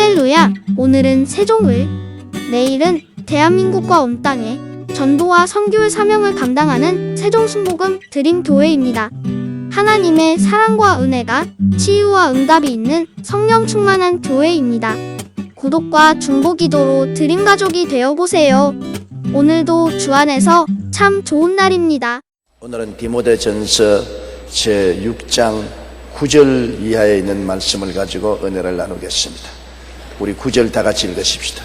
할렐루야! 오늘은 세종을, 내일은 대한민국과 온 땅에 전도와 선교의 사명을 감당하는 세종순복음 드림교회입니다. 하나님의 사랑과 은혜가 치유와 응답이 있는 성령 충만한 교회입니다. 구독과 중보기도로 드림가족이 되어보세요. 오늘도 주 안에서 참 좋은 날입니다. 오늘은 디모데전서 제6장 9절 이하에 있는 말씀을 가지고 은혜를 나누겠습니다. 우리 9절 다 같이 읽으십시다.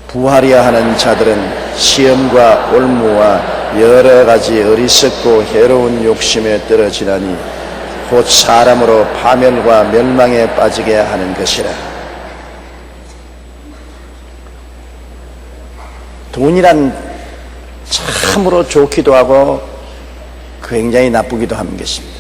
부하려 하는 자들은 시험과 올무와 여러 가지 어리석고 해로운 욕심에 떨어지나니 곧 사람으로 파멸과 멸망에 빠지게 하는 것이라. 돈이란 참으로 좋기도 하고 굉장히 나쁘기도 하는 것입니다.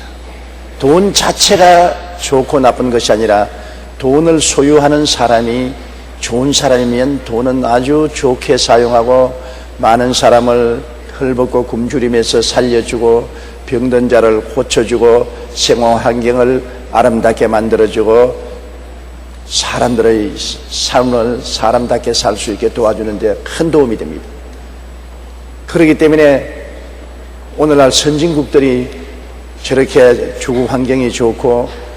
돈 자체가 좋고 나쁜 것이 아니라 돈을 소유하는 사람이 좋은 사람이면 돈은 아주 좋게 사용하고 많은 사람을 헐벗고 굶주림에서 살려주고 병든 자를 고쳐주고 생활 환경을 아름답게 만들어주고 사람들의 삶을 사람답게 살 수 있게 도와주는 데 큰 도움이 됩니다. 그렇기 때문에 오늘날 선진국들이 저렇게 주거 환경이 좋고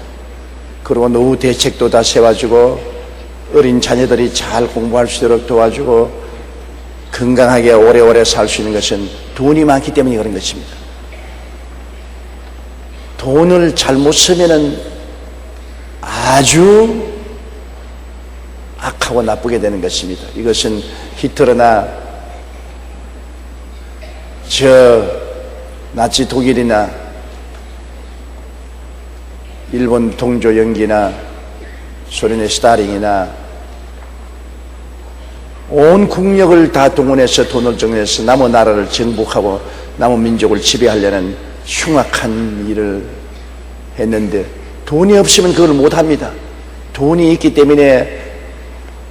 그리고 노후 대책도 다 세워주고 어린 자녀들이 잘 공부할 수 있도록 도와주고 건강하게 오래오래 살 수 있는 것은 돈이 많기 때문에 그런 것입니다. 돈을 잘못 쓰면은 아주 악하고 나쁘게 되는 것입니다. 이것은 히틀러나 나치 독일이나 일본 동조 영기나 소련의 스타링이나 온 국력을 다 동원해서 돈을 정해서 남의 나라를 정복하고 남의 민족을 지배하려는 흉악한 일을 했는데 돈이 없으면 그걸 못합니다. 돈이 있기 때문에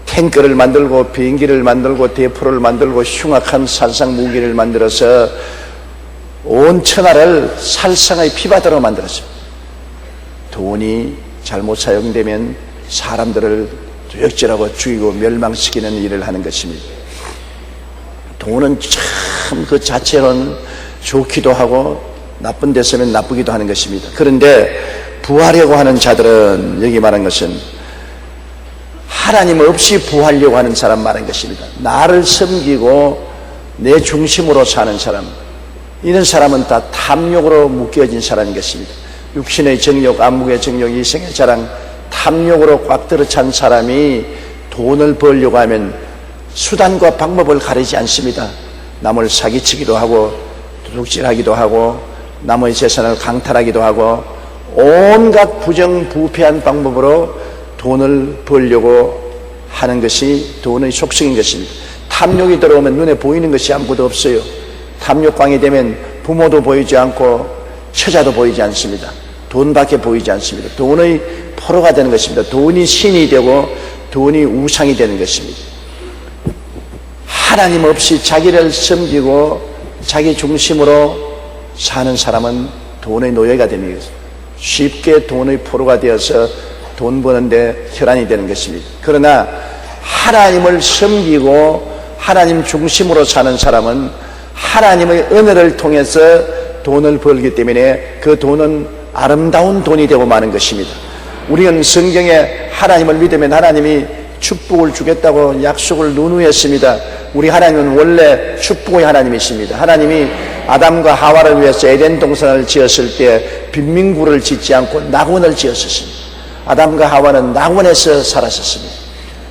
탱크를 만들고 비행기를 만들고 대포를 만들고 흉악한 살상 무기를 만들어서 온 천하를 살상의 피바다로 만들었습니다. 돈이 잘못 사용되면 사람들을 역질하고 죽이고 멸망시키는 일을 하는 것입니다. 돈은 참 그 자체로는 좋기도 하고 나쁜 데 쓰면 나쁘기도 하는 것입니다. 그런데 부하려고 하는 자들은 여기 말한 것은 하나님 없이 부하려고 하는 사람 말한 것입니다. 나를 섬기고 내 중심으로 사는 사람, 이런 사람은 다 탐욕으로 묶여진 사람인 것입니다. 육신의 정욕, 안목의 정욕, 이성의 자랑, 탐욕으로 꽉 들어찬 사람이 돈을 벌려고 하면 수단과 방법을 가리지 않습니다. 남을 사기치기도 하고 도둑질하기도 하고 남의 재산을 강탈하기도 하고 온갖 부정부패한 방법으로 돈을 벌려고 하는 것이 돈의 속성인 것입니다. 탐욕이 들어오면 눈에 보이는 것이 아무것도 없어요. 탐욕광이 되면 부모도 보이지 않고 처자도 보이지 않습니다. 돈밖에 보이지 않습니다. 돈의 포로가 되는 것입니다. 돈이 신이 되고 돈이 우상이 되는 것입니다. 하나님 없이 자기를 섬기고 자기 중심으로 사는 사람은 돈의 노예가 됩니다. 쉽게 돈의 포로가 되어서 돈 버는데 혈안이 되는 것입니다. 그러나 하나님을 섬기고 하나님 중심으로 사는 사람은 하나님의 은혜를 통해서 돈을 벌기 때문에 그 돈은 아름다운 돈이 되고 마는 것입니다. 우리는 성경에 하나님을 믿으면 하나님이 축복을 주겠다고 약속을 누누했습니다. 우리 하나님은 원래 축복의 하나님이십니다. 하나님이 아담과 하와를 위해서 에덴 동산을 지었을 때 빈민구를 짓지 않고 낙원을 지었습니다. 아담과 하와는 낙원에서 살았었습니다.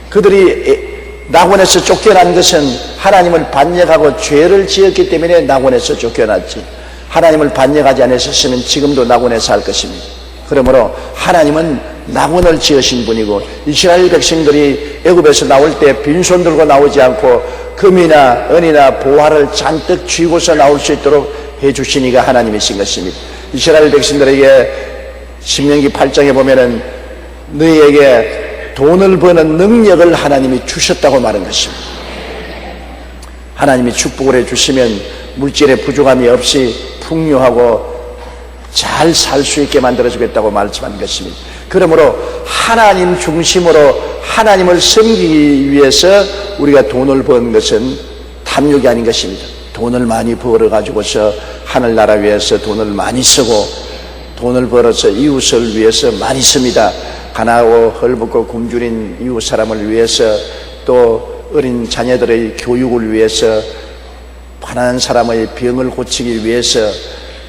그들이 낙원에서 쫓겨난 것은 하나님을 반역하고 죄를 지었기 때문에 낙원에서 쫓겨났지, 하나님을 반역하지 않았었으면 지금도 낙원에 살 것입니다. 그러므로 하나님은 낙원을 지으신 분이고 이스라엘 백성들이 애굽에서 나올 때 빈손 들고 나오지 않고 금이나 은이나 보화를 잔뜩 쥐고서 나올 수 있도록 해주신 이가 하나님이신 것입니다. 이스라엘 백성들에게 신명기 8장에 보면은 너희에게 돈을 버는 능력을 하나님이 주셨다고 말한 것입니다. 하나님이 축복을 해주시면 물질의 부족함이 없이 풍요하고 잘 살 수 있게 만들어주겠다고 말씀한 것입니다. 그러므로 하나님 중심으로 하나님을 섬기기 위해서 우리가 돈을 버는 것은 탐욕이 아닌 것입니다. 돈을 많이 벌어가지고서 하늘나라 위해서 돈을 많이 쓰고 돈을 벌어서 이웃을 위해서 많이 씁니다. 가난하고 헐벗고 굶주린 이웃 사람을 위해서 또 어린 자녀들의 교육을 위해서 가난한 사람의 병을 고치기 위해서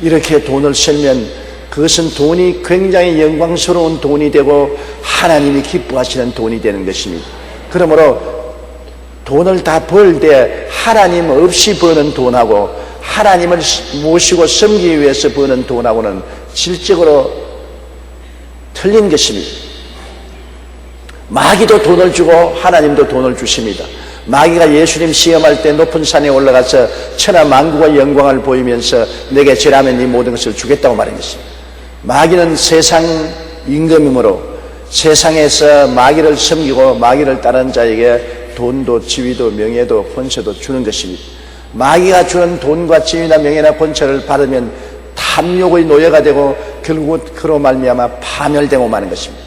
이렇게 돈을 쓰면 그것은 돈이 굉장히 영광스러운 돈이 되고 하나님이 기뻐하시는 돈이 되는 것입니다. 그러므로 돈을 다 벌 때 하나님 없이 버는 돈하고 하나님을 모시고 섬기기 위해서 버는 돈하고는 질적으로 틀린 것입니다. 마귀도 돈을 주고 하나님도 돈을 주십니다. 마귀가 예수님 시험할 때 높은 산에 올라가서 천하 만국의 영광을 보이면서 내게 절하면 네 모든 것을 주겠다고 말한 것입니다. 마귀는 세상 임금이므로 세상에서 마귀를 섬기고 마귀를 따르는 자에게 돈도 지위도 명예도 권세도 주는 것입니다. 마귀가 주는 돈과 지위나 명예나 권세를 받으면 탐욕의 노예가 되고 결국 그로 말미암아 파멸되고 마는 것입니다.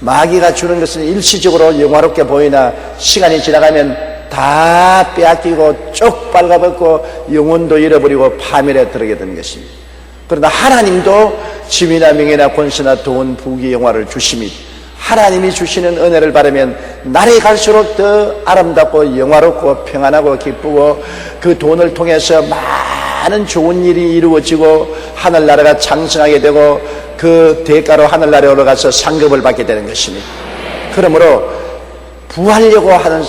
마귀가 주는 것은 일시적으로 영화롭게 보이나 시간이 지나가면 다 빼앗기고 쪽 빨가벗고 영혼도 잃어버리고 파멸에 들어게 되는 것입니다. 그러나 하나님도 지위나 명예나 권세나 돈, 부귀, 영화를 주십니다. 하나님이 주시는 은혜를 받으면 날이 갈수록 더 아름답고 영화롭고 평안하고 기쁘고 그 돈을 통해서 많은 좋은 일이 이루어지고 하늘나라가 장성하게 되고 그 대가로 하늘나라에 올라가서 상급을 받게 되는 것입니다. 그러므로 부하려고 하는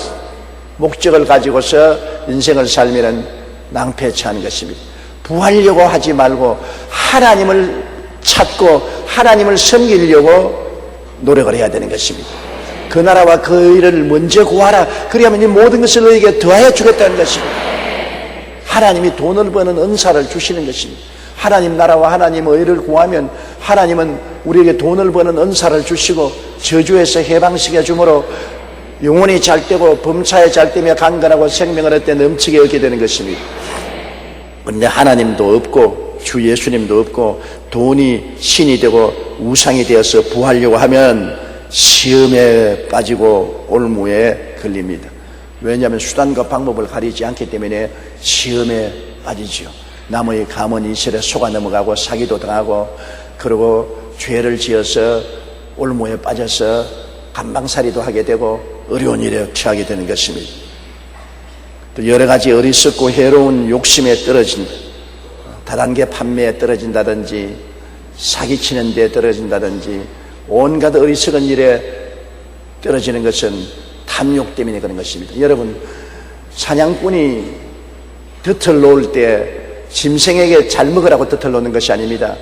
목적을 가지고서 인생을 살면 낭패치 하는 것입니다. 부하려고 하지 말고 하나님을 찾고 하나님을 섬기려고 노력을 해야 되는 것입니다. 그 나라와 그 일을 먼저 구하라. 그리하면 이 모든 것을 너에게 더하여 주겠다는 것입니다. 하나님이 돈을 버는 은사를 주시는 것입니다. 하나님 나라와 하나님의 의를 구하면 하나님은 우리에게 돈을 버는 은사를 주시고 저주에서 해방시켜 주므로 영혼이 잘 되고 범사에 잘 되며 강건하고 생명을 얻되 넘치게 얻게 되는 것입니다. 그런데 하나님도 없고 주 예수님도 없고 돈이 신이 되고 우상이 되어서 부하려고 하면 시험에 빠지고 올무에 걸립니다. 왜냐하면 수단과 방법을 가리지 않기 때문에 시험에 빠지죠. 남의 가문 이슬에 속아 넘어가고 사기도 당하고 그리고 죄를 지어서 올무에 빠져서 간방살이도 하게 되고 어려운 일에 처하게 되는 것입니다. 또 여러 가지 어리석고 해로운 욕심에 떨어진다. 다단계 판매에 떨어진다든지 사기치는 데 떨어진다든지 온갖 어리석은 일에 떨어지는 것은 탐욕 때문에 그런 것입니다. 여러분, 사냥꾼이 덫을 놓을 때 짐승에게 잘 먹으라고 덫을 놓는 것이 아닙니다.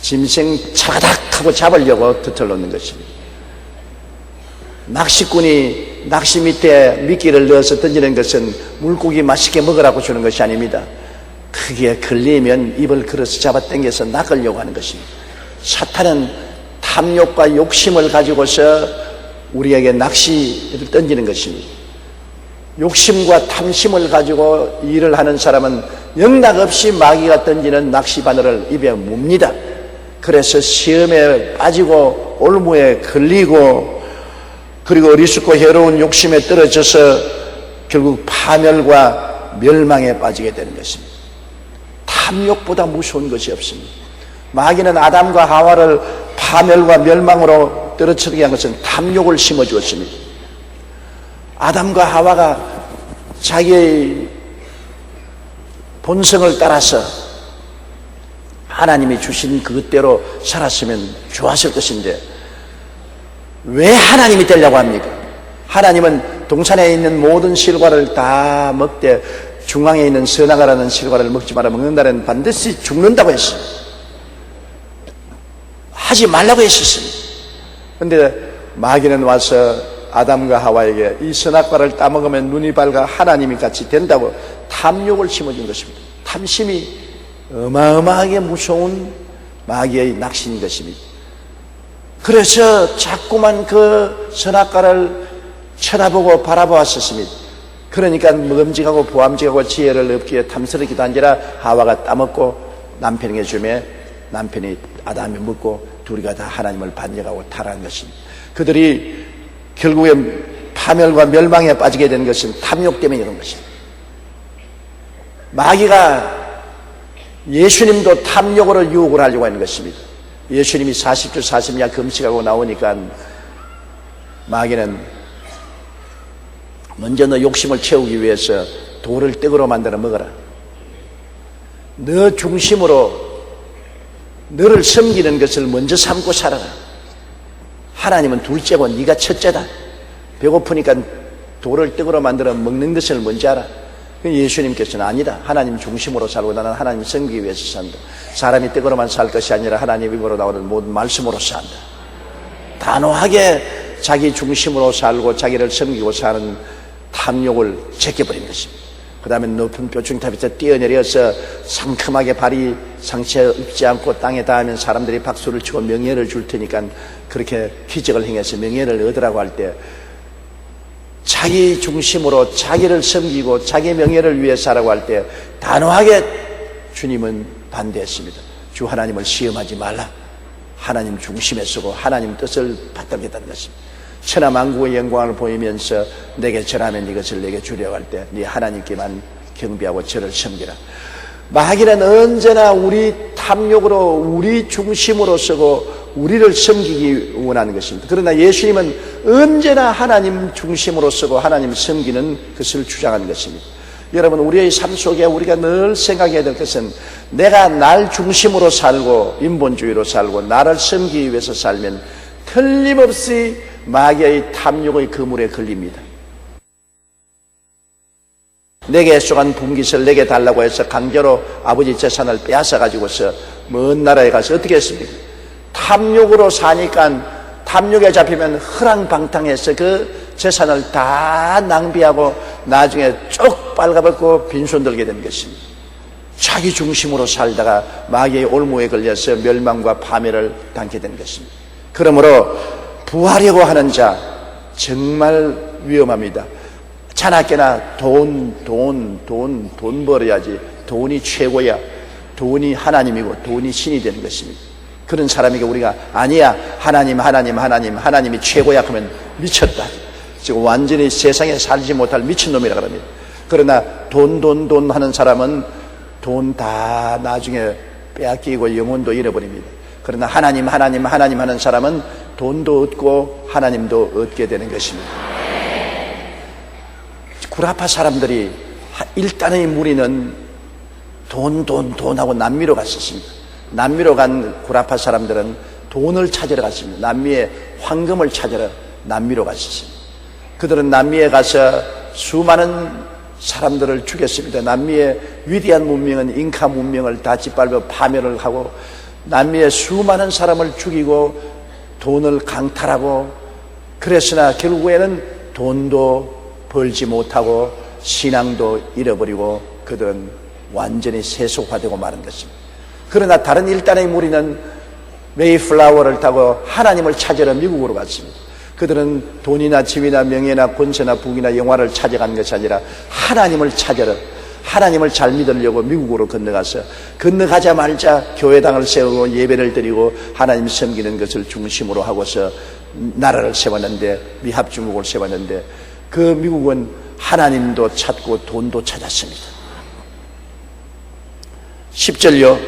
짐승 차가닥 하고 잡으려고 덫을 놓는 것입니다. 낚시꾼이 낚시 밑에 미끼를 넣어서 던지는 것은 물고기 맛있게 먹으라고 주는 것이 아닙니다. 크게 걸리면 입을 걸어서 잡아 당겨서 낚으려고 하는 것입니다. 사탄은 탐욕과 욕심을 가지고서 우리에게 낚시를 던지는 것입니다. 욕심과 탐심을 가지고 일을 하는 사람은 영락없이 마귀가 던지는 낚시바늘을 입에 뭅니다. 그래서 시험에 빠지고 올무에 걸리고 그리고 어리석고 해로운 욕심에 떨어져서 결국 파멸과 멸망에 빠지게 되는 것입니다. 탐욕보다 무서운 것이 없습니다. 마귀는 아담과 하와를 파멸과 멸망으로 떨어뜨리게 한 것은 탐욕을 심어주었습니다. 아담과 하와가 자기의 본성을 따라서 하나님이 주신 그것대로 살았으면 좋았을 것인데 왜 하나님이 되려고 합니까? 하나님은 동산에 있는 모든 실과를 다 먹되 중앙에 있는 선악과라는 실과를 먹지 마라. 먹는 날에는 반드시 죽는다고 했어요. 하지 말라고 했었습니다. 그런데 마귀는 와서 아담과 하와에게 이 선악과를 따먹으면 눈이 밝아 하나님이 같이 된다고 탐욕을 심어준 것입니다. 탐심이 어마어마하게 무서운 마귀의 낚시인 것입니다. 그래서 자꾸만 그 선악과를 쳐다보고 바라보았었습니다. 그러니까 먹음직하고 보암직하고 지혜를 얻기에 탐스럽기도 한지라 하와가 따먹고 남편에게 주며 남편이 아담이 먹고 둘이가 다 하나님을 반역하고 타락한 것입니다. 그들이 결국에 파멸과 멸망에 빠지게 되는 것은 탐욕 때문에 이런 것입니다. 마귀가 예수님도 탐욕으로 유혹을 하려고 하는 것입니다. 예수님이 40주 40야 금식하고 나오니까 마귀는 먼저 너 욕심을 채우기 위해서 돌을 떡으로 만들어 먹어라. 너 중심으로 너를 섬기는 것을 먼저 삼고 살아라. 하나님은 둘째고 네가 첫째다. 배고프니까 돌을 떡으로 만들어 먹는 것을 먼저 알아. 예수님께서는 아니다. 하나님 중심으로 살고 나는 하나님 섬기기 위해서 산다. 사람이 떡으로만 살 것이 아니라 하나님 입으로 나오는 모든 말씀으로 산다. 단호하게 자기 중심으로 살고 자기를 섬기고 사는 탐욕을 제껴버린 것입니다. 그 다음에 높은 뼈중탑에서 뛰어내려서 상큼하게 발이 상처 입지 않고 땅에 닿으면 사람들이 박수를 치고 명예를 줄 테니까 그렇게 기적을 행해서 명예를 얻으라고 할 때 자기 중심으로 자기를 섬기고 자기 명예를 위해 살라고 할 때 단호하게 주님은 반대했습니다. 주 하나님을 시험하지 말라. 하나님 중심에 서고 하나님 뜻을 받들겠다는 것입니다. 천하만국의 영광을 보이면서 내게 절하면 이것을 내게 주려고 할 때 네 하나님께만 경배하고 저를 섬기라. 마귀는 언제나 우리 탐욕으로 우리 중심으로 서고 우리를 섬기기 원하는 것입니다. 그러나 예수님은 언제나 하나님 중심으로 서고 하나님 섬기는 것을 주장하는 것입니다. 여러분, 우리의 삶 속에 우리가 늘 생각해야 될 것은 내가 날 중심으로 살고 인본주의로 살고 나를 섬기기 위해서 살면 틀림없이 마귀의 탐욕의 그물에 걸립니다. 내게 쏘간 분깃을 내게 달라고 해서 강제로 아버지 재산을 빼앗아 가지고서 먼 나라에 가서 어떻게 했습니까? 탐욕으로 사니까 탐욕에 잡히면 허랑방탕해서 그 재산을 다 낭비하고 나중에 쭉 빨가벗고 빈손 들게 되는 것입니다. 자기 중심으로 살다가 마귀의 올무에 걸려서 멸망과 파멸을 당게 되는 것입니다. 그러므로 부하려고 하는 자 정말 위험합니다. 자나깨나 돈 벌어야지. 돈이 최고야. 돈이 하나님이고 돈이 신이 되는 것입니다. 그런 사람에게 우리가 아니야, 하나님이 최고야 하면 미쳤다. 지금 완전히 세상에 살지 못할 미친놈이라 그럽니다. 그러나 돈 하는 사람은 돈 다 나중에 빼앗기고 영혼도 잃어버립니다. 그러나 하나님 하는 사람은 돈도 얻고 하나님도 얻게 되는 것입니다. 구라파 사람들이 일단의 무리는 돈하고 남미로 갔었습니다. 남미로 간 구라파 사람들은 돈을 찾으러 갔습니다. 남미의 황금을 찾으러 남미로 갔었습니다. 그들은 남미에 가서 수많은 사람들을 죽였습니다. 남미의 위대한 문명은 잉카 문명을 다 짓밟아 파멸을 하고 남미의 수많은 사람을 죽이고 돈을 강탈하고 그랬으나 결국에는 돈도 벌지 못하고 신앙도 잃어버리고 그들은 완전히 세속화되고 마는 것입니다. 그러나 다른 일단의 무리는 메이플라워를 타고 하나님을 찾으러 미국으로 갔습니다. 그들은 돈이나 지위나 명예나 권세나 부귀나 영화를 찾아간 것이 아니라 하나님을 찾으러 하나님을 잘 믿으려고 미국으로 건너가서 건너가자마자 교회당을 세우고 예배를 드리고 하나님 섬기는 것을 중심으로 하고서 나라를 세웠는데 미합중국을 세웠는데 그 미국은 하나님도 찾고 돈도 찾았습니다. 10절요.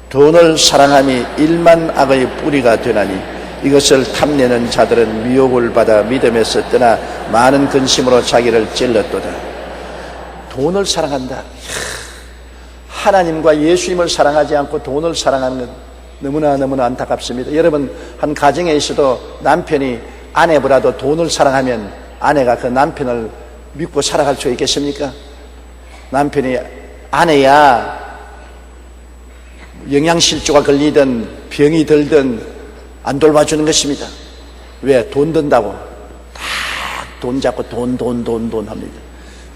돈을 사랑함이 일만 악의 뿌리가 되나니 이것을 탐내는 자들은 미혹을 받아 믿음에서 떠나 많은 근심으로 자기를 찔렀도다. 돈을 사랑한다. 하나님과 예수님을 사랑하지 않고 돈을 사랑하는 건 너무나 안타깝습니다. 여러분, 한 가정에 있어도 남편이 아내보다도 돈을 사랑하면 아내가 그 남편을 믿고 살아갈 수 있겠습니까? 남편이 아내야 영양실조가 걸리든 병이 들든 안 돌봐주는 것입니다. 왜? 돈 든다고 다 돈 잡고 돈 합니다.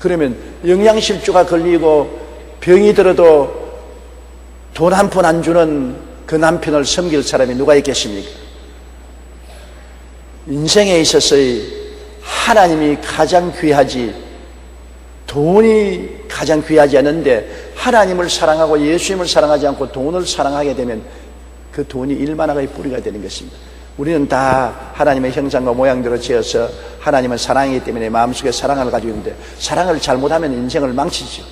그러면 영양실조가 걸리고 병이 들어도 돈 한 푼 안 주는 그 남편을 섬길 사람이 누가 있겠습니까? 인생에 있어서의 하나님이 가장 귀하지 돈이 가장 귀하지 않은데 하나님을 사랑하고 예수님을 사랑하지 않고 돈을 사랑하게 되면 그 돈이 일만하의 뿌리가 되는 것입니다. 우리는 다 하나님의 형상과 모양대로 지어서 하나님은 사랑이기 때문에 마음속에 사랑을 가지고 있는데 사랑을 잘못하면 인생을 망치죠.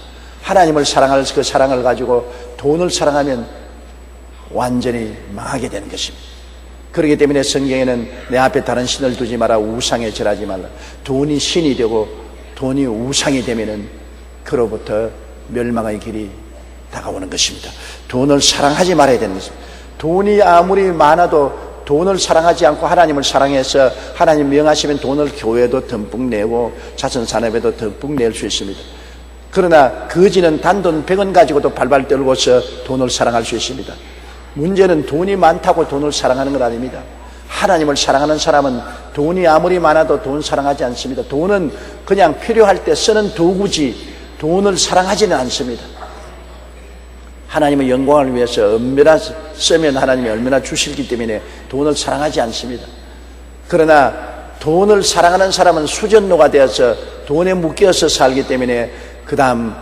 하나님을 사랑할 그 사랑을 가지고 돈을 사랑하면 완전히 망하게 되는 것입니다. 그렇기 때문에 성경에는 내 앞에 다른 신을 두지 마라, 우상에 절하지 말라. 돈이 신이 되고 돈이 우상이 되면은 그로부터 멸망의 길이 다가오는 것입니다. 돈을 사랑하지 말아야 되는 것입니다. 돈이 아무리 많아도 돈을 사랑하지 않고 하나님을 사랑해서 하나님 명하시면 돈을 교회도 듬뿍 내고 자선산업에도 듬뿍 낼 수 있습니다. 그러나 거지는 단돈 100원 가지고도 발발 떨고서 돈을 사랑할 수 있습니다. 문제는 돈이 많다고 돈을 사랑하는 것 아닙니다. 하나님을 사랑하는 사람은 돈이 아무리 많아도 돈 사랑하지 않습니다. 돈은 그냥 필요할 때 쓰는 도구지 돈을 사랑하지는 않습니다. 하나님의 영광을 위해서 얼마나 쓰면 하나님이 얼마나 주시기 때문에 돈을 사랑하지 않습니다. 그러나 돈을 사랑하는 사람은 수전노가 되어서 돈에 묶여서 살기 때문에 그 다음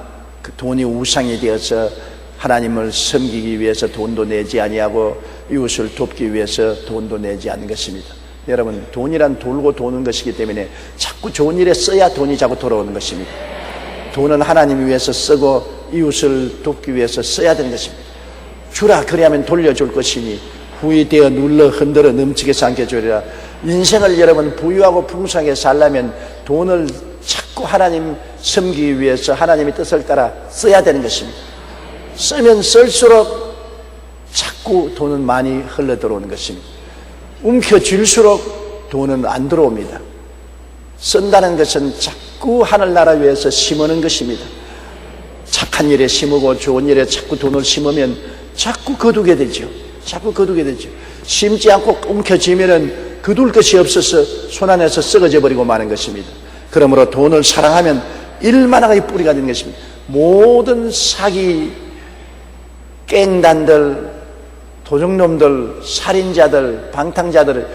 그 돈이 우상이 되어서 하나님을 섬기기 위해서 돈도 내지 아니하고 이웃을 돕기 위해서 돈도 내지 않는 것입니다. 여러분, 돈이란 돌고 도는 것이기 때문에 자꾸 좋은 일에 써야 돈이 자꾸 돌아오는 것입니다. 돈은 하나님 위해서 쓰고 이웃을 돕기 위해서 써야 되는 것입니다. 주라 그리하면 돌려줄 것이니 후이 되어 눌러 흔들어 넘치게 삼켜 주리라. 인생을 여러분 부유하고 풍성하게 살려면 돈을 자꾸 하나님 섬기기 위해서 하나님의 뜻을 따라 써야 되는 것입니다. 쓰면 쓸수록 자꾸 돈은 많이 흘러 들어오는 것입니다. 움켜쥘수록 돈은 안 들어옵니다. 쓴다는 것은 자꾸 하늘나라 위해서 심으는 것입니다. 착한 일에 심고 좋은 일에 자꾸 돈을 심으면 자꾸 거두게 되죠. 자꾸 거두게 되죠. 심지 않고 움켜쥐면은 거둘 것이 없어서 손 안에서 썩어져 버리고 마는 것입니다. 그러므로 돈을 사랑하면 일만하게 뿌리가 되는 것입니다. 모든 사기 깽단들, 도둑놈들, 살인자들, 방탕자들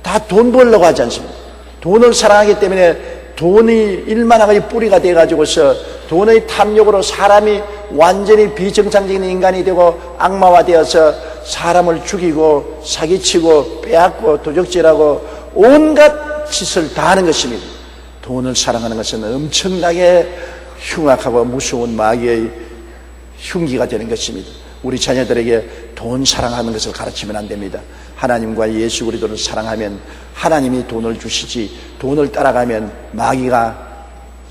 다 돈 벌려고 하지 않습니다. 돈을 사랑하기 때문에 돈이 일만하게 뿌리가 돼가지고서 돈의 탐욕으로 사람이 완전히 비정상적인 인간이 되고 악마화되어서 사람을 죽이고 사기치고 빼앗고 도적질하고 온갖 짓을 다 하는 것입니다. 돈을 사랑하는 것은 엄청나게 흉악하고 무서운 마귀의 흉기가 되는 것입니다. 우리 자녀들에게 돈 사랑하는 것을 가르치면 안 됩니다. 하나님과 예수 그리스도를 사랑하면 하나님이 돈을 주시지 돈을 따라가면 마귀가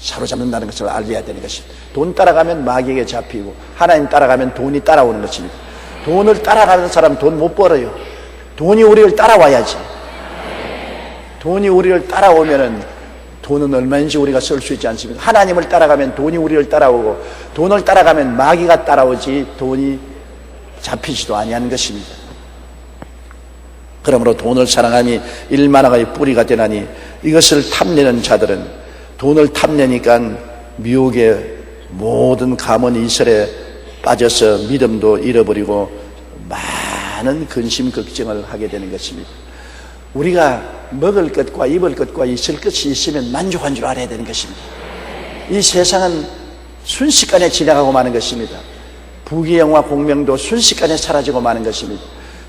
사로잡는다는 것을 알려야 되는 것입니다. 돈 따라가면 마귀에게 잡히고 하나님 따라가면 돈이 따라오는 것입니다. 돈을 따라가는 사람 돈 못 벌어요. 돈이 우리를 따라와야지. 돈이 우리를 따라오면은 돈은 얼마인지 우리가 쓸 수 있지 않습니까? 하나님을 따라가면 돈이 우리를 따라오고 돈을 따라가면 마귀가 따라오지 돈이 잡히지도 아니하는 것입니다. 그러므로 돈을 사랑함이 일만하게 뿌리가 되나니 이것을 탐내는 자들은 돈을 탐내니까 미혹의 모든 가문 이설에 빠져서 믿음도 잃어버리고 많은 근심 걱정을 하게 되는 것입니다. 우리가 먹을 것과 입을 것과 있을 것이 있으면 만족한 줄 알아야 되는 것입니다. 이 세상은 순식간에 지나가고 마는 것입니다. 부귀영화 공명도 순식간에 사라지고 마는 것입니다.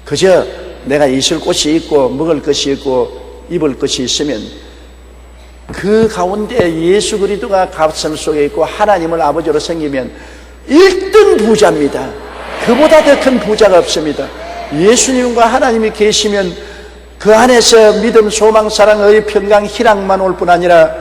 그저 내가 있을 곳이 있고 먹을 것이 있고 입을 것이 있으면 그 가운데 예수 그리스도가 가슴 속에 있고 하나님을 아버지로 섬기면 1등 부자입니다. 그보다 더 큰 부자가 없습니다. 예수님과 하나님이 계시면 그 안에서 믿음, 소망, 사랑, 의, 평강, 희락만 올 뿐 아니라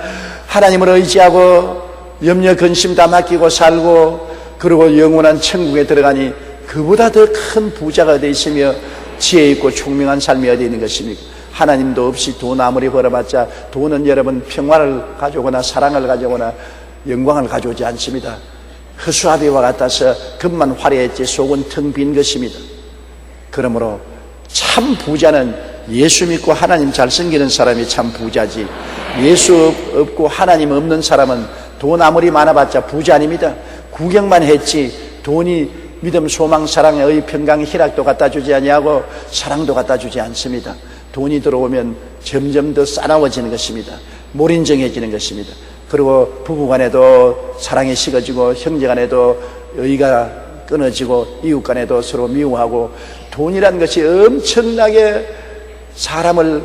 하나님을 의지하고 염려, 근심 다 맡기고 살고 그리고 영원한 천국에 들어가니 그보다 더 큰 부자가 어디 있으며 지혜 있고 총명한 삶이 어디 있는 것입니까? 하나님도 없이 돈 아무리 벌어봤자 돈은 여러분 평화를 가져오거나 사랑을 가져오거나 영광을 가져오지 않습니다. 허수아비와 같아서 겉만 화려했지 속은 텅 빈 것입니다. 그러므로 참 부자는 예수 믿고 하나님 잘 섬기는 사람이 참 부자지, 예수 없고 하나님 없는 사람은 돈 아무리 많아봤자 부자 아닙니다. 구경만 했지 돈이 믿음, 소망, 사랑, 의, 평강, 희락도 갖다 주지 아니하고 사랑도 갖다 주지 않습니다. 돈이 들어오면 점점 더 싸나워지는 것입니다. 몰인정해지는 것입니다. 그리고 부부간에도 사랑이 식어지고 형제간에도 의가 끊어지고 이웃간에도 서로 미워하고 돈이라는 것이 엄청나게 사람을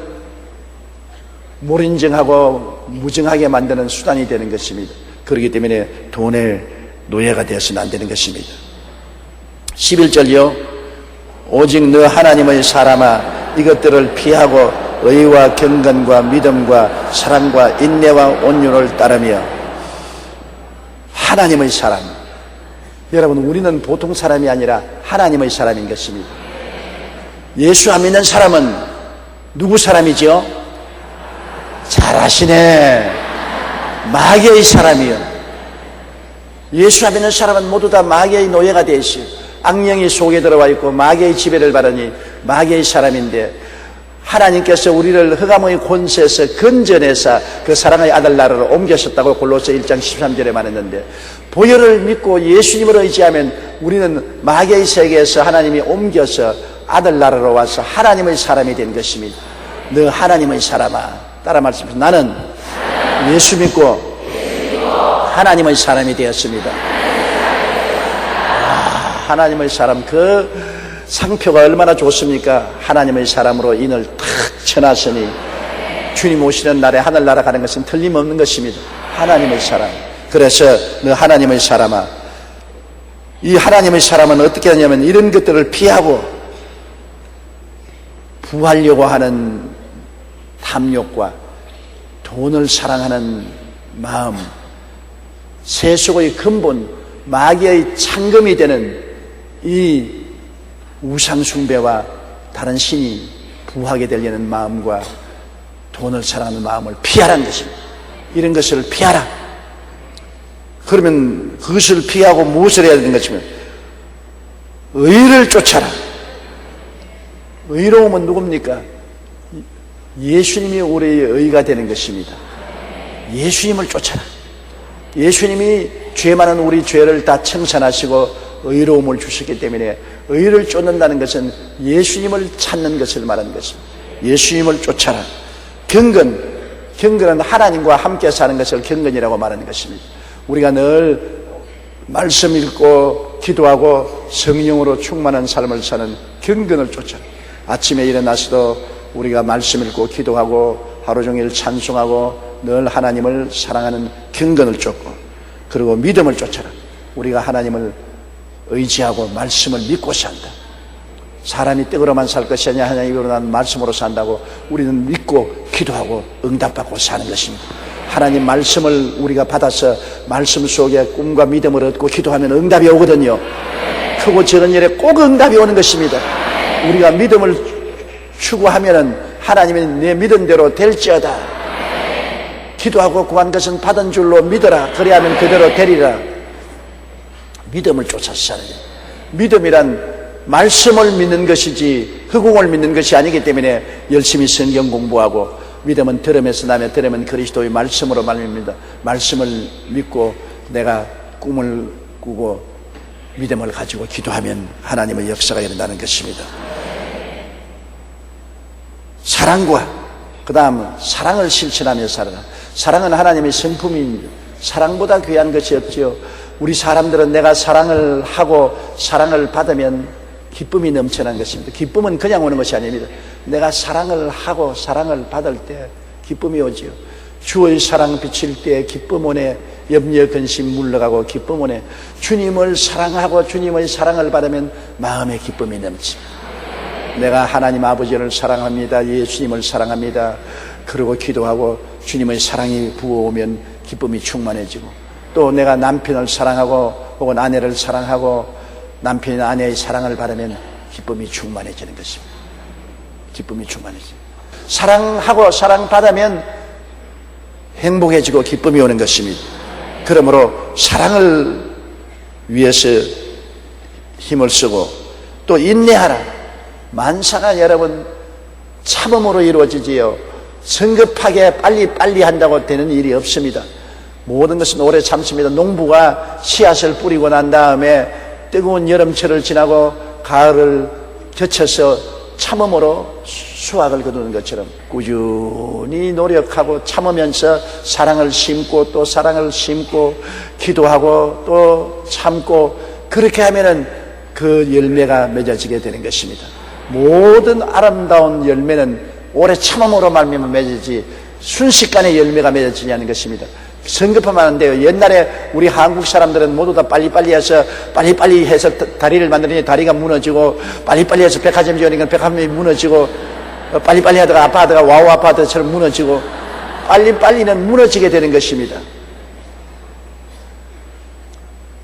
몰인정하고 무정하게 만드는 수단이 되는 것입니다. 그렇기 때문에 돈의 노예가 되어서는 안 되는 것입니다. 11절요. 오직 너 하나님의 사람아 이것들을 피하고 의와 경건과 믿음과 사랑과 인내와 온유를 따르며. 하나님의 사람. 여러분, 우리는 보통 사람이 아니라 하나님의 사람인 것입니다. 예수 안 믿는 사람은 누구 사람이죠? 잘 아시네. 마귀의 사람이요. 예수 안 믿는 사람은 모두 다 마귀의 노예가 되어 있어요. 악령이 속에 들어와 있고 마귀의 지배를 받으니 마귀의 사람인데, 하나님께서 우리를 흑암의 권세에서 건져내사 그 사랑의 아들 나라로 옮기셨다고 골로새 1장 13절에 말했는데, 보혈을 믿고 예수님을 의지하면 우리는 마귀의 세계에서 하나님이 옮겨서 아들 나라로 와서 하나님의 사람이 된 것입니다. 너 하나님의 사람아. 따라 말씀하세요. 나는 예수 믿고 하나님의 사람이 되었습니다. 하나님의 사람, 그 상표가 얼마나 좋습니까? 하나님의 사람으로 인을 탁 쳐놨으니 주님 오시는 날에 하늘나라 가는 것은 틀림없는 것입니다. 하나님의 사람. 그래서 너 하나님의 사람아, 이 하나님의 사람은 어떻게 하냐면 이런 것들을 피하고 부하려고 하는 탐욕과 돈을 사랑하는 마음, 세속의 근본, 마귀의 창금이 되는 이 우상숭배와 다른 신이 부하게 되려는 마음과 돈을 사랑하는 마음을 피하라는 것입니다. 이런 것을 피하라. 그러면 그것을 피하고 무엇을 해야 되는 것이면 의를 쫓아라. 의로움은 누굽니까? 예수님이 우리의 의가 되는 것입니다. 예수님을 쫓아라. 예수님이 죄 많은 우리 죄를 다 청산하시고 의로움을 주셨기 때문에 의를 쫓는다는 것은 예수님을 찾는 것을 말하는 것입니다. 예수님을 쫓아라. 경건은 하나님과 함께 사는 것을 경건이라고 말하는 것입니다. 우리가 늘 말씀 읽고 기도하고 성령으로 충만한 삶을 사는 경건을 쫓아라. 아침에 일어나서도 우리가 말씀 읽고 기도하고 하루 종일 찬송하고 늘 하나님을 사랑하는 경건을 쫓고, 그리고 믿음을 쫓아라. 우리가 하나님을 의지하고 말씀을 믿고 산다. 사람이 떡으로만 살 것이 아니라 하나님으로 난 말씀으로 산다고 우리는 믿고 기도하고 응답받고 사는 것입니다. 하나님 말씀을 우리가 받아서 말씀 속에 꿈과 믿음을 얻고 기도하면 응답이 오거든요. 크고 작은 일에 꼭 응답이 오는 것입니다. 우리가 믿음을 추구하면은 하나님이 내 믿은 대로 될지어다. 기도하고 구한 것은 받은 줄로 믿어라. 그래야만 그대로 되리라. 믿음을 쫓아서 사는 거예요. 믿음이란 말씀을 믿는 것이지 허공을 믿는 것이 아니기 때문에 열심히 성경 공부하고, 믿음은 들음에서 나며 들음은 그리스도의 말씀으로 말입니다. 말씀을 믿고 내가 꿈을 꾸고 믿음을 가지고 기도하면 하나님의 역사가 일어나는 것입니다. 사랑과 그 다음 사랑을 실천하며 살아라. 사랑은 하나님의 성품입니다. 사랑보다 귀한 것이 없지요. 우리 사람들은 내가 사랑을 하고 사랑을 받으면 기쁨이 넘쳐나는 것입니다. 기쁨은 그냥 오는 것이 아닙니다. 내가 사랑을 하고 사랑을 받을 때 기쁨이 오지요. 주의 사랑 비칠 때 기쁨 오네. 염려 근심 물러가고 기쁨 오네. 주님을 사랑하고 주님의 사랑을 받으면 마음의 기쁨이 넘칩니다. 내가 하나님 아버지를 사랑합니다. 예수님을 사랑합니다. 그리고 기도하고 주님의 사랑이 부어오면 기쁨이 충만해지고, 또 내가 남편을 사랑하고 혹은 아내를 사랑하고 남편이나 아내의 사랑을 받으면 기쁨이 충만해지는 것입니다. 기쁨이 충만해지고, 사랑하고 사랑받으면 행복해지고 기쁨이 오는 것입니다. 그러므로 사랑을 위해서 힘을 쓰고 또 인내하라. 만사가 여러분 참음으로 이루어지지요. 성급하게 빨리 한다고 되는 일이 없습니다. 모든 것은 오래 참습니다. 농부가 씨앗을 뿌리고 난 다음에 뜨거운 여름철을 지나고 가을을 거쳐서 참음으로 수확을 거두는 것처럼 꾸준히 노력하고 참으면서 사랑을 심고 또 사랑을 심고 기도하고 또 참고, 그렇게 하면은 그 열매가 맺어지게 되는 것입니다. 모든 아름다운 열매는 오래 참음으로 말미암아 맺어지지 순식간에 열매가 맺어지냐는 것입니다. 성급하면 안 돼요. 옛날에 우리 한국 사람들은 모두 다 빨리빨리 해서 빨리빨리 해서 다리를 만들더니 다리가 무너지고, 빨리빨리 해서 백화점 지으니까 백화점이 무너지고, 빨리빨리 하다가 아파하다가 와우 아파트처럼 무너지고, 빨리빨리는 무너지게 되는 것입니다.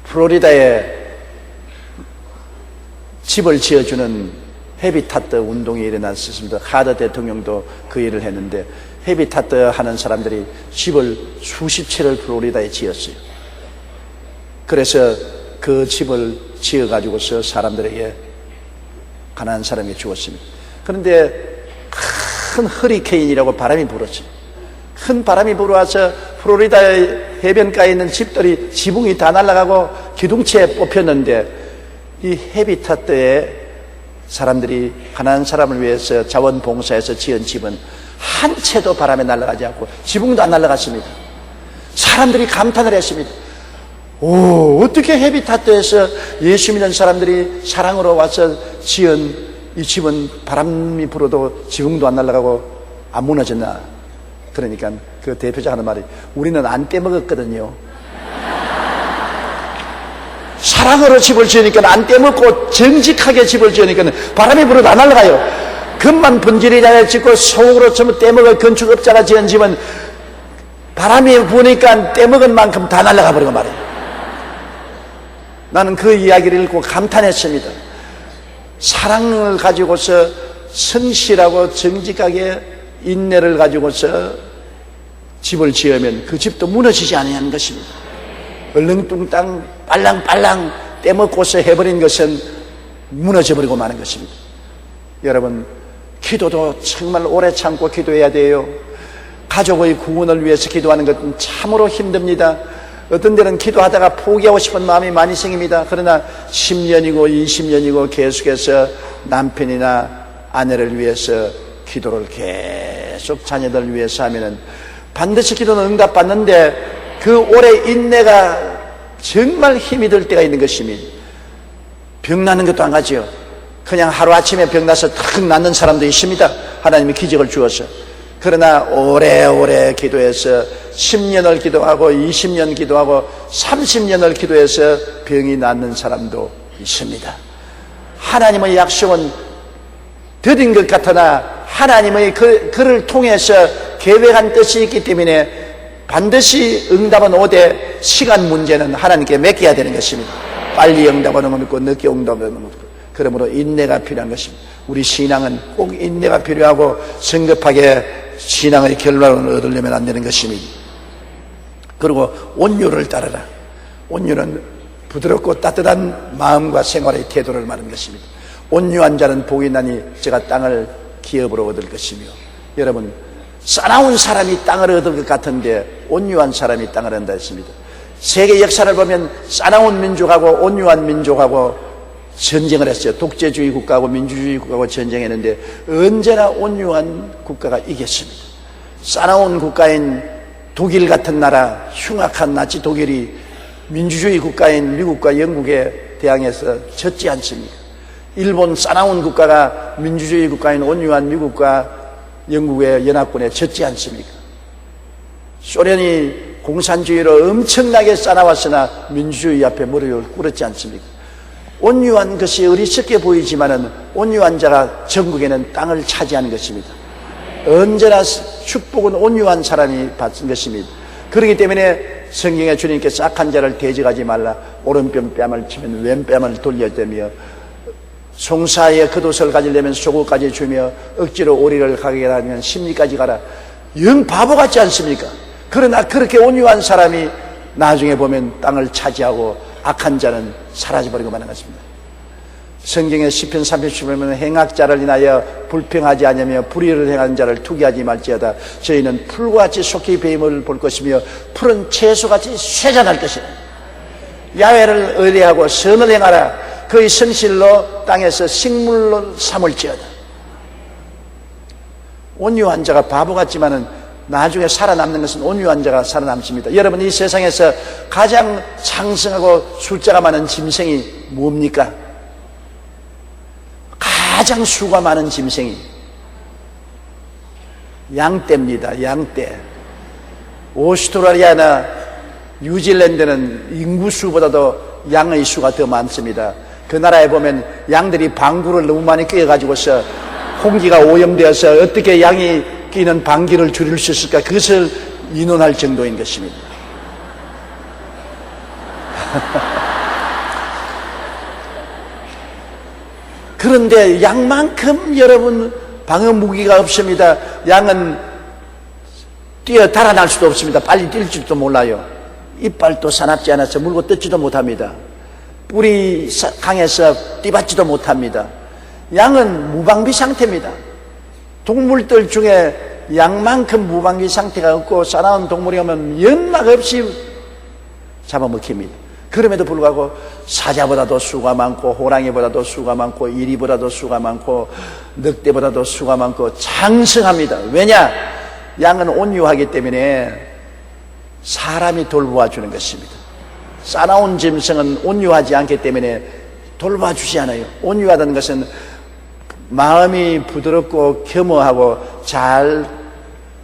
플로리다에 집을 지어주는 헤비타트 운동이 일어났었습니다. 하드 대통령도 그 일을 했는데, 헤비타트 하는 사람들이 집을 수십 채를 플로리다에 지었어요. 그래서 그 집을 지어가지고서 사람들에게, 가난한 사람에게 주었습니다. 그런데 큰 허리케인이라고 바람이 불었어요. 큰 바람이 불어와서 플로리다의 해변가에 있는 집들이 지붕이 다 날아가고 기둥채에 뽑혔는데, 이 헤비타트에 사람들이 가난한 사람을 위해서 자원봉사해서 지은 집은 한 채도 바람에 날아가지 않고 지붕도 안 날아갔습니다. 사람들이 감탄을 했습니다. 오, 어떻게 헤비타트에서 예수 믿는 사람들이 사랑으로 와서 지은 이 집은 바람이 불어도 지붕도 안 날아가고 안 무너졌나? 그러니까 그 대표자 하는 말이, 우리는 안 떼먹었거든요. 사랑으로 집을 지으니까 안 떼먹고 정직하게 집을 지으니까 바람이 불어도 안 날아가요. 금만 분질이라 짓고 속으로 전부 떼먹을 건축업자가 지은 집은 바람이 부니까 떼먹은 만큼 다 날아가 버리고 말이에요. 나는 그 이야기를 읽고 감탄했습니다. 사랑을 가지고서 성실하고 정직하게 인내를 가지고서 집을 지으면 그 집도 무너지지 않는 것입니다. 얼렁뚱땅 빨랑빨랑 떼먹고서 해버린 것은 무너져버리고 마는 것입니다. 여러분, 기도도 정말 오래 참고 기도해야 돼요. 가족의 구원을 위해서 기도하는 것은 참으로 힘듭니다. 어떤 데는 기도하다가 포기하고 싶은 마음이 많이 생깁니다. 그러나 10년이고 20년이고 계속해서 남편이나 아내를 위해서 기도를 계속 자녀들을 위해서 하면은 반드시 기도는 응답받는데, 그 오래 인내가 정말 힘이 들 때가 있는 것입니다. 병 나는 것도 안 가지요. 그냥 하루아침에 병 나서 탁 낫는 사람도 있습니다. 하나님이 기적을 주어서. 그러나 오래오래 기도해서 10년을 기도하고 20년 기도하고 30년을 기도해서 병이 낫는 사람도 있습니다. 하나님의 약속은 더딘 것 같으나 하나님의 그를 통해서 계획한 뜻이 있기 때문에 반드시 응답은 오되 시간 문제는 하나님께 맡겨야 되는 것입니다. 빨리 응답하는 건 없고 늦게 응답하는 건 없고, 그러므로 인내가 필요한 것입니다. 우리 신앙은 꼭 인내가 필요하고 성급하게 신앙의 결론을 얻으려면 안 되는 것입니다. 그리고 온유를 따르라. 온유는 부드럽고 따뜻한 마음과 생활의 태도를 말하는 것입니다. 온유한 자는 복이 나니 제가 땅을 기업으로 얻을 것이며, 여러분, 싸나운 사람이 땅을 얻을 것 같은데 온유한 사람이 땅을 얻는다 했습니다. 세계 역사를 보면 싸나운 민족하고 온유한 민족하고 전쟁을 했어요. 독재주의 국가하고 민주주의 국가하고 전쟁했는데 언제나 온유한 국가가 이겼습니다. 싸나운 국가인 독일 같은 나라, 흉악한 나치 독일이 민주주의 국가인 미국과 영국에 대항해서 졌지 않습니까? 일본 싸나운 국가가 민주주의 국가인 온유한 미국과 영국의 연합군에 졌지 않습니까? 소련이 공산주의로 엄청나게 싸나왔으나 민주주의 앞에 무릎을 꿇었지 않습니까? 온유한 것이 어리석게 보이지만은 온유한 자가 전국에는 땅을 차지하는 것입니다. 언제나 축복은 온유한 사람이 받은 것입니다. 그렇기 때문에 성경에 주님께서 악한 자를 대적하지 말라, 오른편 뺨을 치면 왼뺨을 돌려대며 송사에 겉옷을 가지려면 속옷까지 주며 억지로 오리를 가게 하면 심리까지 가라. 영 바보 같지 않습니까? 그러나 그렇게 온유한 사람이 나중에 보면 땅을 차지하고 악한 자는 사라져버리고 마는 것입니다. 성경의 시편 30편 보면 행악자를 인하여 불평하지 않으며 불의를 행하는 자를 투기하지 말지어다. 저희는 풀같이 속히 뱀을 볼 것이며 푸른 채소같이 쇠잔할 것이다. 야훼를 의뢰하고 선을 행하라. 그의 선실로 땅에서 식물로 삼을지어다. 온유한 자가 바보 같지만은 나중에 살아남는 것은 온유한 자가 살아남습니다. 여러분, 이 세상에서 가장 창성하고 숫자가 많은 짐승이 뭡니까? 가장 수가 많은 짐승이 양떼입니다. 양떼. 오스트레일리아나 뉴질랜드는 인구수보다도 양의 수가 더 많습니다. 그 나라에 보면 양들이 방구를 너무 많이 뀌어가지고서 공기가 오염되어서 어떻게 양이 끼는 방귀를 줄일 수 있을까, 그것을 의논할 정도인 것입니다. 그런데 양만큼 여러분 방어 무기가 없습니다. 양은 뛰어 달아날 수도 없습니다. 빨리 뛸 줄도 몰라요. 이빨도 사납지 않아서 물고 뜯지도 못합니다. 뿔이 강해서 뛰받지도 못합니다. 양은 무방비 상태입니다. 동물들 중에 양만큼 무방비 상태가 없고 사나운 동물이 오면 연락 없이 잡아먹힙니다. 그럼에도 불구하고 사자보다도 수가 많고 호랑이보다도 수가 많고 이리보다도 수가 많고 늑대보다도 수가 많고 장성합니다. 왜냐? 양은 온유하기 때문에 사람이 돌보아 주는 것입니다. 싸나운 짐승은 온유하지 않기 때문에 돌봐 주지 않아요. 온유하다는 것은 마음이 부드럽고 겸허하고 잘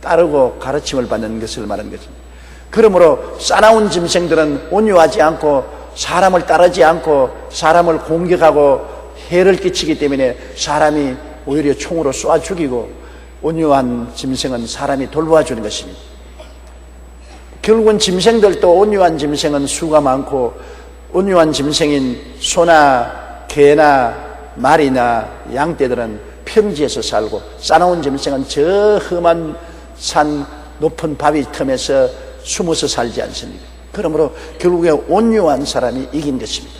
따르고 가르침을 받는 것을 말하는 것입니다. 그러므로 싸나운 짐승들은 온유하지 않고 사람을 따르지 않고 사람을 공격하고 해를 끼치기 때문에 사람이 오히려 총으로 쏴 죽이고, 온유한 짐승은 사람이 돌보아 주는 것입니다. 결국은 짐승들도 온유한 짐승은 수가 많고, 온유한 짐승인 소나 개나 말이나 양떼들은 평지에서 살고, 싸나운 짐승은 저 험한 산 높은 바위 틈에서 숨어서 살지 않습니까? 그러므로 결국에 온유한 사람이 이긴 것입니다.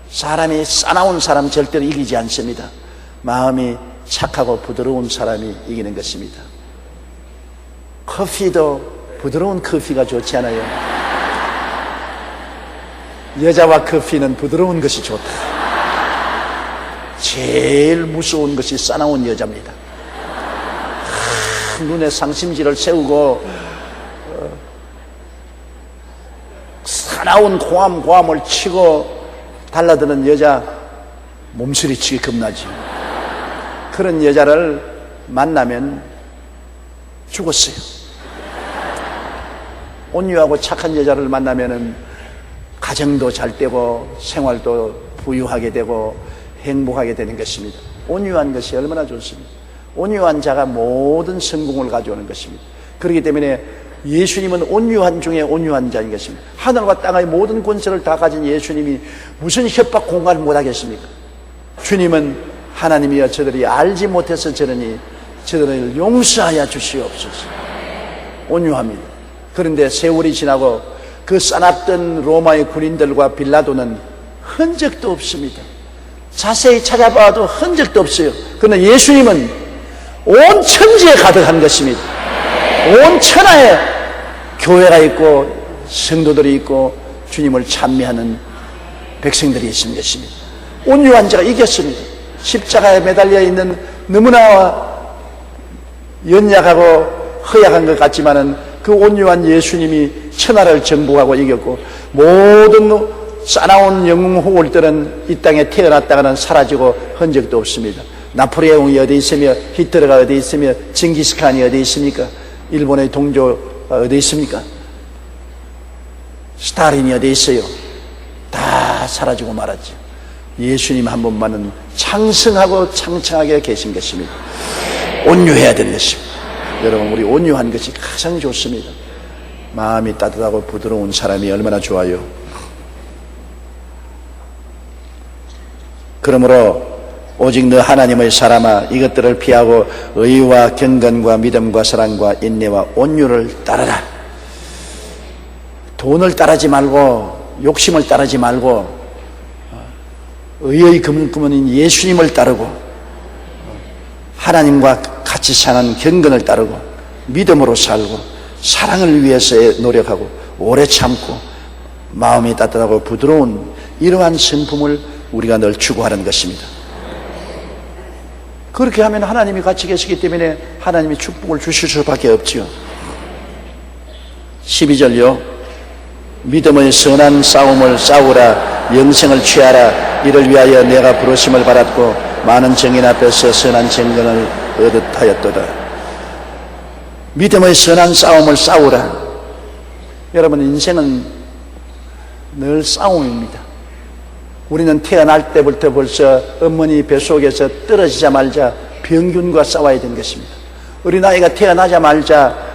사람이 싸나운 사람 절대로 이기지 않습니다. 마음이 착하고 부드러운 사람이 이기는 것입니다. 커피도 부드러운 커피가 좋지 않아요? 여자와 커피는 부드러운 것이 좋다. 제일 무서운 것이 싸나운 여자입니다. 눈에 상심지를 세우고 사나운 고함을 치고 달라드는 여자, 몸서리치기 겁나지. 그런 여자를 만나면 죽었어요. 온유하고 착한 여자를 만나면은 가정도 잘 되고 생활도 부유하게 되고 행복하게 되는 것입니다. 온유한 것이 얼마나 좋습니다. 온유한 자가 모든 성공을 가져오는 것입니다. 그렇기 때문에 예수님은 온유한 중에 온유한 자인 것입니다. 하늘과 땅의 모든 권세를 다 가진 예수님이 무슨 협박 공간을 못하겠습니까? 주님은 하나님이여 저들이 알지 못해서 저러니 저들을 용서하여 주시옵소서. 온유합니다. 그런데 세월이 지나고 그 싸납던 로마의 군인들과 빌라도는 흔적도 없습니다. 자세히 찾아봐도 흔적도 없어요. 그러나 예수님은 온 천지에 가득한 것입니다. 온 천하에 교회가 있고 성도들이 있고 주님을 찬미하는 백성들이 있는 것입니다. 온유한 자가 이겼습니다. 십자가에 매달려 있는 너무나 연약하고 허약한 것 같지만은 그 온유한 예수님이 천하를 정복하고 이겼고, 모든 싸나운 영웅 호울들은 이 땅에 태어났다가는 사라지고 흔적도 없습니다. 나폴레옹이 어디 있으며 히틀러가 어디 있으며 징기스칸이 어디 있습니까? 일본의 동조가 어디 있습니까? 스탈린이 어디 있어요? 다 사라지고 말았죠. 예수님 한 분만은 창성하고 창창하게 계신 것입니다. 온유해야 되는 것입니다. 여러분, 우리 온유한 것이 가장 좋습니다. 마음이 따뜻하고 부드러운 사람이 얼마나 좋아요. 그러므로 오직 너 하나님의 사람아, 이것들을 피하고 의와 경건과 믿음과 사랑과 인내와 온유를 따르라. 돈을 따르지 말고 욕심을 따르지 말고 의의 근본인 예수님을 따르고 하나님과 같이 사는 경건을 따르고 믿음으로 살고 사랑을 위해서 노력하고 오래 참고 마음이 따뜻하고 부드러운 이러한 성품을 우리가 늘 추구하는 것입니다. 그렇게 하면 하나님이 같이 계시기 때문에 하나님이 축복을 주실 수밖에 없지요. 12절요. 믿음의 선한 싸움을 싸우라. 영생을 취하라. 이를 위하여 내가 부르심을 받았고 많은 정인 앞에서 선한 정건을 얻었하였도다. 믿음의 선한 싸움을 싸우라. 여러분, 인생은 늘 싸움입니다. 우리는 태어날 때부터 벌써 어머니 뱃속에서 떨어지자마자 병균과 싸워야 되는 것입니다. 어린아이가 태어나자마자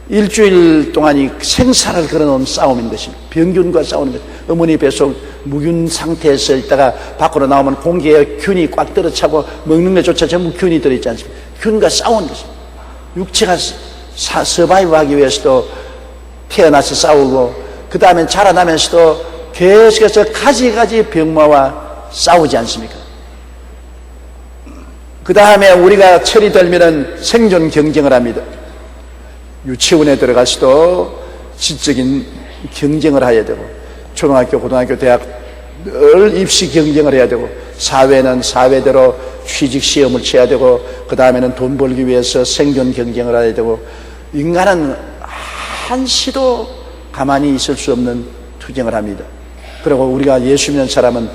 일주일 동안이 생사를 걸어놓은 싸움인 것입니다. 병균과 싸우는 것. 어머니 뱃속 무균 상태에서 있다가 밖으로 나오면 공기에 균이 꽉 떨어차고 먹는 것조차 전부 균이 들어있지 않습니까? 균과 싸우는 것입니다. 육체가 서바이브 하기 위해서도 태어나서 싸우고, 그 다음에 자라나면서도 계속해서 가지가지 병마와 싸우지 않습니까? 그 다음에 우리가 철이 들면은 생존 경쟁을 합니다. 유치원에 들어가서도 지적인 경쟁을 해야 되고, 초등학교, 고등학교, 대학 늘 입시 경쟁을 해야 되고, 사회는 사회대로 취직 시험을 쳐야 되고, 그 다음에는 돈 벌기 위해서 생존 경쟁을 해야 되고, 인간은 한시도 가만히 있을 수 없는 투쟁을 합니다. 그리고 우리가 예수 믿는 사람은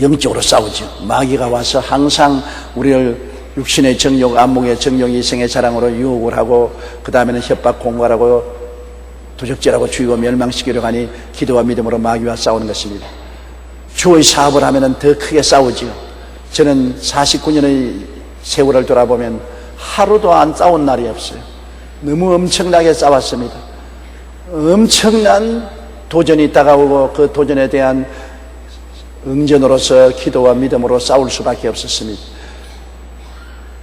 영적으로 싸우죠. 마귀가 와서 항상 우리를 육신의 정욕, 안목의 정욕, 이생의 자랑으로 유혹을 하고, 그 다음에는 협박, 공갈하고 도적질하고 죽이고 멸망시키려고 하니 기도와 믿음으로 마귀와 싸우는 것입니다. 주의 사업을 하면 더 크게 싸우지요. 저는 49년의 세월을 돌아보면 하루도 안 싸운 날이 없어요. 너무 엄청나게 싸웠습니다. 엄청난 도전이 다가오고 그 도전에 대한 응전으로서 기도와 믿음으로 싸울 수밖에 없었습니다.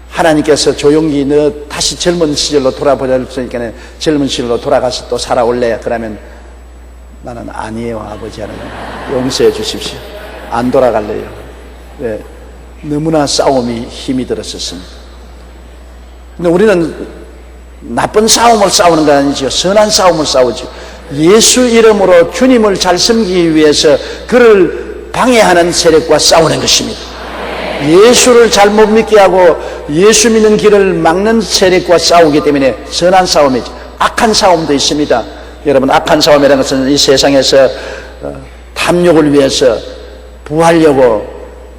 하나님께서 조용히 너 다시 젊은 시절로 돌아보셨으니까 젊은 시절로 돌아가서 또 살아올래? 그러면 나는 아니에요, 아버지 하나님. 용서해 주십시오. 안 돌아갈래요. 네, 너무나 싸움이 힘이 들었었습니다. 근데 우리는 나쁜 싸움을 싸우는 건 아니죠. 선한 싸움을 싸우죠. 예수 이름으로 주님을 잘 섬기기 위해서 그를 방해하는 세력과 싸우는 것입니다. 예수를 잘못 믿게 하고 예수 믿는 길을 막는 세력과 싸우기 때문에 선한 싸움이죠. 악한 싸움도 있습니다. 여러분, 악한 싸움이라는 것은 이 세상에서 탐욕을 위해서 부하려고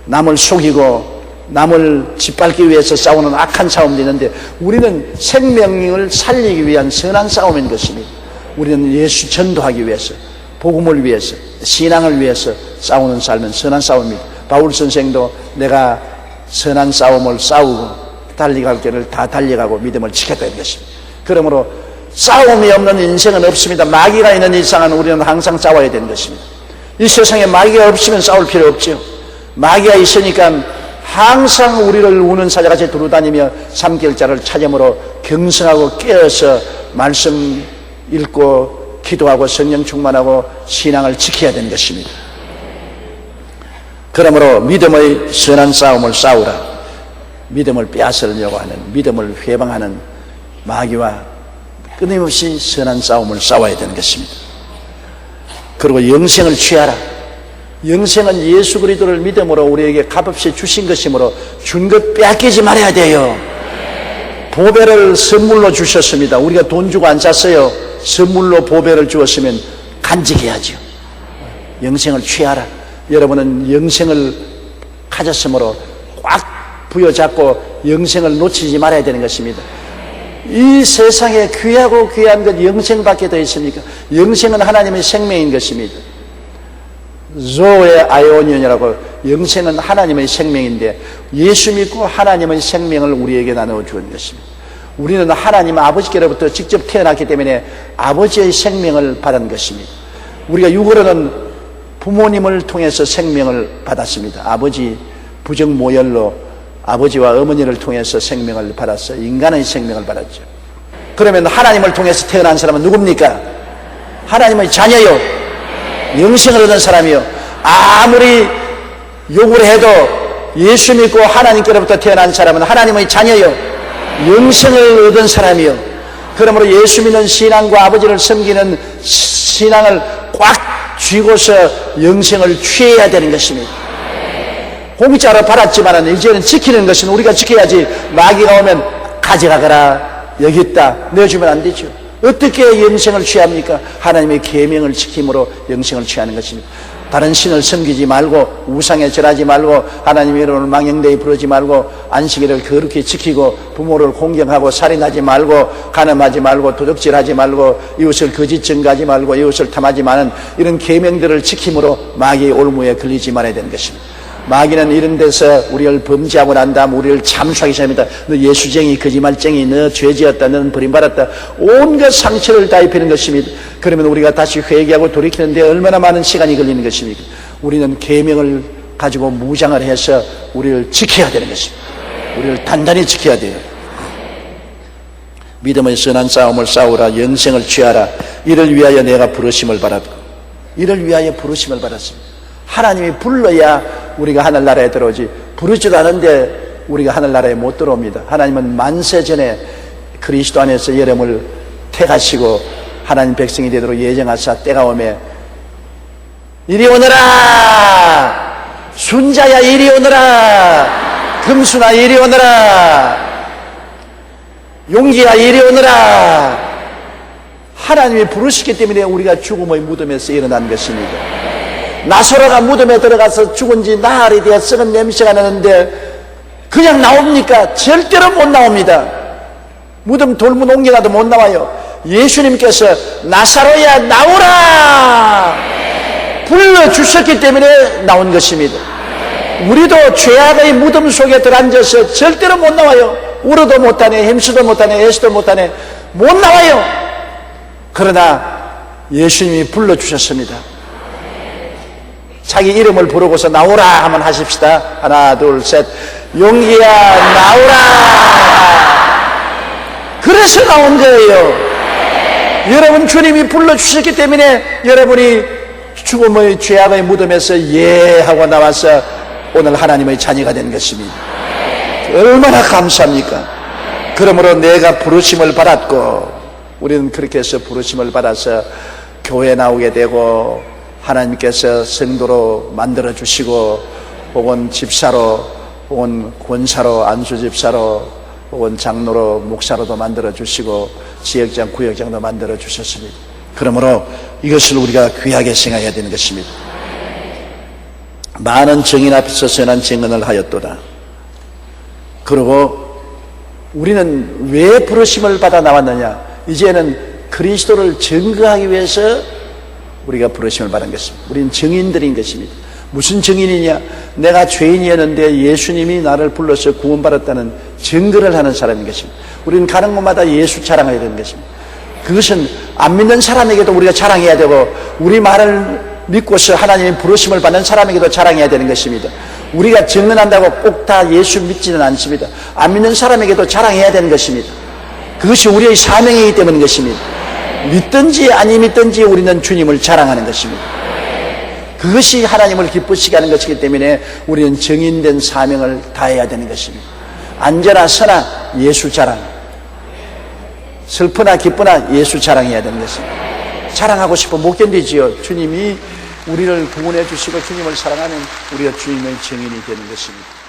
남을 속이고 남을 짓밟기 위해서 싸우는 악한 싸움도 있는데, 우리는 생명을 살리기 위한 선한 싸움인 것입니다. 우리는 예수 전도하기 위해서, 복음을 위해서, 신앙을 위해서 싸우는 삶은 선한 싸움입니다. 바울 선생도 내가 선한 싸움을 싸우고 달려갈 길을 다 달려가고 믿음을 지켰다는 것입니다. 그러므로 싸움이 없는 인생은 없습니다. 마귀가 있는 이상은 우리는 항상 싸워야 되는 것입니다. 이 세상에 마귀가 없으면 싸울 필요 없죠. 마귀가 있으니까 항상 우리를 우는 사자같이 두루다니며 삼킬자를 찾음으로 경성하고 깨어서 말씀 읽고 기도하고 성령 충만하고 신앙을 지켜야 되는 것입니다. 그러므로 믿음의 선한 싸움을 싸우라. 믿음을 빼앗으려고 하는, 믿음을 회방하는 마귀와 끊임없이 선한 싸움을 싸워야 되는 것입니다. 그리고 영생을 취하라. 영생은 예수 그리스도를 믿음으로 우리에게 값없이 주신 것이므로 준 것 빼앗기지 말아야 돼요. 보배를 선물로 주셨습니다. 우리가 돈 주고 안 샀어요. 선물로 보배를 주었으면 간직해야죠. 영생을 취하라. 여러분은 영생을 가졌으므로 꽉 부여잡고 영생을 놓치지 말아야 되는 것입니다. 이 세상에 귀하고 귀한 것 영생밖에 더 있습니까? 영생은 하나님의 생명인 것입니다. 조의 아이오니언이라고, 영생은 하나님의 생명인데 예수 믿고 하나님의 생명을 우리에게 나누어 주는 것입니다. 우리는 하나님 아버지께로부터 직접 태어났기 때문에 아버지의 생명을 받은 것입니다. 우리가 육으로는 부모님을 통해서 생명을 받았습니다. 아버지 부정 모혈로 아버지와 어머니를 통해서 생명을 받았어. 인간의 생명을 받았죠. 그러면 하나님을 통해서 태어난 사람은 누굽니까? 하나님의 자녀요. 영생을 얻은 사람이요. 아무리 욕을 해도 예수 믿고 하나님께로부터 태어난 사람은 하나님의 자녀요. 영생을 얻은 사람이요. 그러므로 예수 믿는 신앙과 아버지를 섬기는 신앙을 꽉 쥐고서 영생을 취해야 되는 것입니다. 공짜로 받았지만 이제는 지키는 것은 우리가 지켜야지. 마귀가 오면 가져가거라, 여기 있다, 내주면 안 되죠. 어떻게 영생을 취합니까? 하나님의 계명을 지킴으로 영생을 취하는 것입니다. 다른 신을 섬기지 말고 우상에 절하지 말고 하나님의 이름을 망령되이 부르지 말고 안식일을 거룩히 지키고 부모를 공경하고 살인하지 말고 간음하지 말고 도둑질하지 말고 이웃을 거짓 증거하지 말고 이웃을 탐하지 마는 이런 계명들을 지킴으로 마귀의 올무에 걸리지 말아야 되는 것입니다. 마귀는 이런 데서 우리를 범죄하고 난 다음 우리를 참수하기 시작합니다. 너 예수쟁이, 거짓말쟁이, 너 죄지었다, 너는 버림받았다. 온갖 상처를 다 입히는 것입니다. 그러면 우리가 다시 회개하고 돌이키는데 얼마나 많은 시간이 걸리는 것입니까? 우리는 계명을 가지고 무장을 해서 우리를 지켜야 되는 것입니다. 우리를 단단히 지켜야 돼요. 믿음의 선한 싸움을 싸우라. 영생을 취하라. 이를 위하여 내가 부르심을 받았고, 이를 위하여 부르심을 받았습니다. 하나님이 불러야 우리가 하늘나라에 들어오지, 부르지도 않은데 우리가 하늘나라에 못 들어옵니다. 하나님은 만세 전에 그리스도 안에서 여러분을 택하시고 하나님 백성이 되도록 예정하사 때가 오매 이리 오너라, 순자야 이리 오너라, 금수나 이리 오너라, 용기야 이리 오너라. 하나님이 부르시기 때문에 우리가 죽음의 무덤에서 일어난 것입니다. 나사로가 무덤에 들어가서 죽은 지 나흘이 되어 썩은 냄새가 나는데 그냥 나옵니까? 절대로 못 나옵니다. 무덤 돌문 옮겨놔도 못 나와요. 예수님께서 나사로야 나오라 불러주셨기 때문에 나온 것입니다. 우리도 죄악의 무덤 속에 들어앉아서 절대로 못 나와요. 울어도 못하네, 힘쓰도 못하네, 애쓰도 못하네, 못 나와요. 그러나 예수님이 불러주셨습니다. 자기 이름을 부르고서 나오라 하면 하십시다. 하나 둘 셋. 용기야 나오라. 그래서 나온 거예요. 여러분 주님이 불러주셨기 때문에 여러분이 죽음의 죄악의 무덤에서 예 하고 나와서 오늘 하나님의 자녀가 된 것입니다. 얼마나 감사합니까? 그러므로 내가 부르심을 받았고, 우리는 그렇게 해서 부르심을 받아서 교회 나오게 되고 하나님께서 성도로 만들어 주시고, 혹은 집사로, 혹은 권사로, 안수집사로, 혹은 장로로, 목사로도 만들어 주시고 지역장, 구역장도 만들어 주셨습니다. 그러므로 이것을 우리가 귀하게 생각해야 되는 것입니다. 많은 증인 앞에서 선한 증언을 하였도다. 그리고 우리는 왜 부르심을 받아 나왔느냐? 이제는 그리스도를 증거하기 위해서 우리가 부르심을 받은 것입니다. 우리는 증인들인 것입니다. 무슨 증인이냐? 내가 죄인이었는데 예수님이 나를 불러서 구원받았다는 증거를 하는 사람인 것입니다. 우리는 가는 곳마다 예수 자랑해야 되는 것입니다. 그것은 안 믿는 사람에게도 우리가 자랑해야 되고, 우리 말을 믿고서 하나님의 부르심을 받는 사람에게도 자랑해야 되는 것입니다. 우리가 증언한다고 꼭 다 예수 믿지는 않습니다. 안 믿는 사람에게도 자랑해야 되는 것입니다. 그것이 우리의 사명이기 때문인 것입니다. 믿든지 아니 믿든지 우리는 주님을 자랑하는 것입니다. 그것이 하나님을 기쁘시게 하는 것이기 때문에 우리는 정인된 사명을 다해야 되는 것입니다. 앉아나 서나 예수 자랑, 슬프나 기쁘나 예수 자랑해야 되는 것입니다. 자랑하고 싶으면 못 견디지요. 주님이 우리를 구원해 주시고 주님을 사랑하는 우리가 주님의 증인이 되는 것입니다.